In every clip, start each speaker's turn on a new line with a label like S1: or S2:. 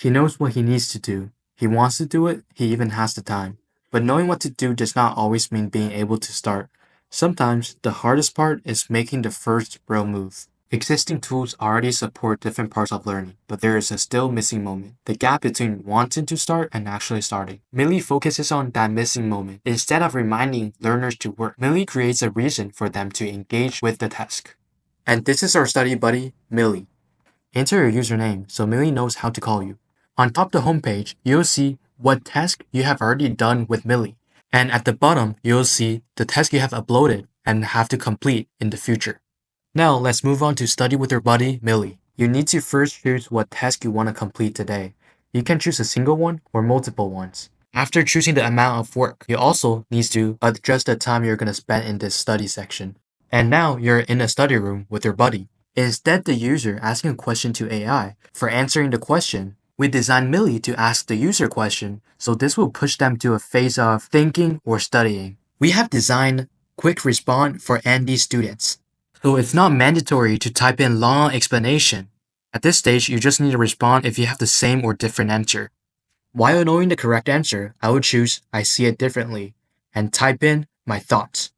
S1: He knows what he needs to do. He wants to do it, he even has the time. But knowing what to do does not always mean being able to start. Sometimes, the hardest part is making the first real move. Existing tools already support different parts of learning, but there is a still missing moment, the gap between wanting to start and actually starting. Millie focuses on that missing moment. Instead of reminding learners to work, Millie creates a reason for them to engage with the task. And this is our study buddy, Millie. Enter your username so Millie knows how to call you. On top of the homepage, you'll see what task you have already done with Millie. And at the bottom, you'll see the task you have uploaded and have to complete in the future. Now, let's move on to study with your buddy, Millie. You need to first choose what task you want to complete today. You can choose a single one or multiple ones. After choosing the amount of work, you also need to adjust the time you're going to spend in this study section. And now you're in a study room with your buddy. Instead the user asking a question to AI, for answering the question, we designed Millie to ask the user question, so this will push them to a phase of thinking or studying. We have designed quick respond for ND students. So it's not mandatory to type in long explanation. At this stage, you just need to respond if you have the same or different answer. While knowing the correct answer, I would choose I see it differently and type in my thoughts.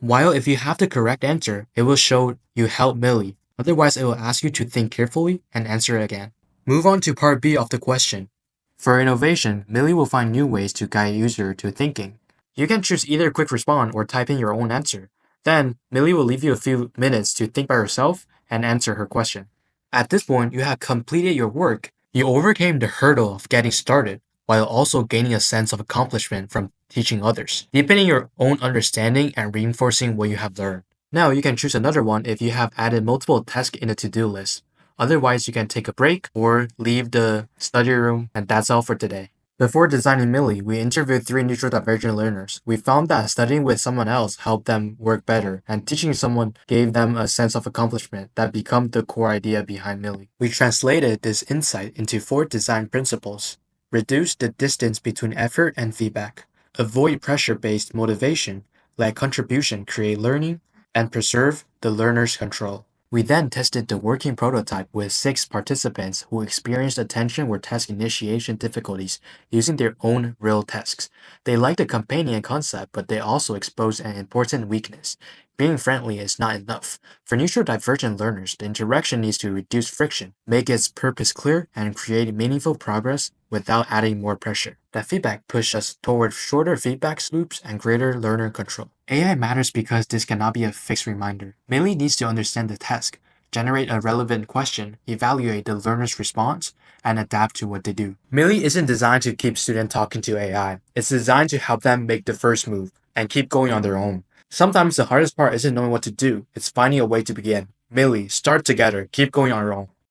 S1: While if you have the correct answer, it will show you helped Millie. Otherwise, it will ask you to think carefully and answer it again. Move on to part B of the question. For innovation, Millie will find new ways to guide user to thinking. You can choose either quick respond or type in your own answer. Then, Millie will leave you a few minutes to think by yourself and answer her question. At this point, you have completed your work. You overcame the hurdle of getting started, while also gaining a sense of accomplishment from teaching others, deepening your own understanding and reinforcing what you have learned. Now, you can choose another one if you have added multiple tasks in the to-do list. Otherwise, you can take a break or leave the study room, and that's all for today. Before designing Millie, we interviewed 3 neurodivergent learners. We found that studying with someone else helped them work better, and teaching someone gave them a sense of accomplishment that became the core idea behind Millie. We translated this insight into 4 design principles. Reduce the distance between effort and feedback. Avoid pressure-based motivation. Let contribution create learning, and preserve the learner's control. We then tested the working prototype with 6 participants who experienced attention or task initiation difficulties using their own real tasks. They liked the companion concept, but they also exposed an important weakness. Being friendly is not enough. For neurodivergent learners, the interaction needs to reduce friction, make its purpose clear, and create meaningful progress without adding more pressure. That feedback pushed us toward shorter feedback loops and greater learner control. AI matters because this cannot be a fixed reminder. Millie needs to understand the task, generate a relevant question, evaluate the learner's response, and adapt to what they do. Millie isn't designed to keep students talking to AI. It's designed to help them make the first move and keep going on their own. Sometimes the hardest part isn't knowing what to do, it's finding a way to begin. Millie, start together, keep going on your own.